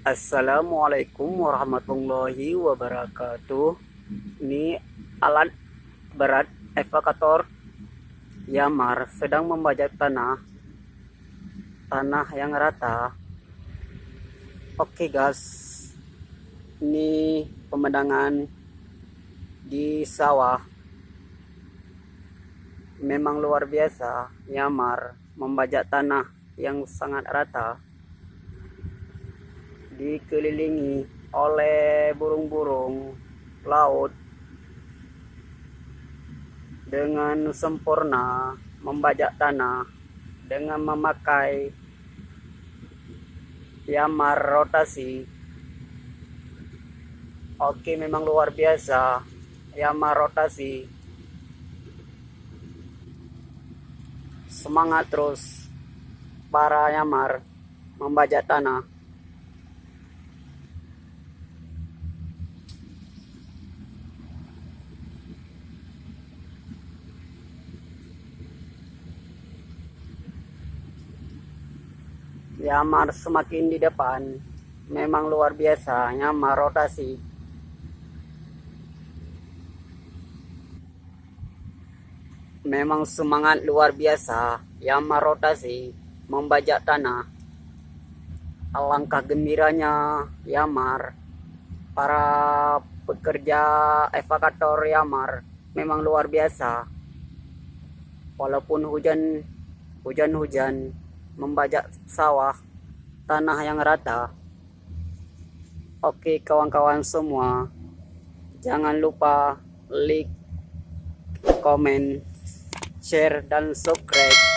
Assalamualaikum warahmatullahi wabarakatuh. Ini alat berat evakator Yamar sedang membajak tanah yang rata. Oke guys, ini pemandangan di sawah. Memang luar biasa. Yamar membajak tanah yang sangat rata, dikelilingi oleh burung-burung laut dengan sempurna membajak tanah dengan memakai Yamar rotasi. Oke, memang luar biasa Yamar rotasi. Semangat terus para Yamar membajak tanah. Yamar semakin di depan, memang luar biasa Yamar rotasi. Memang semangat luar biasa Yamar rotasi membajak tanah. Alangkah gembiranya Yamar, para pekerja evakator Yamar memang luar biasa. Walaupun hujan membajak sawah, tanah yang rata. Oke kawan-kawan semua, jangan lupa like, komen, share, dan subscribe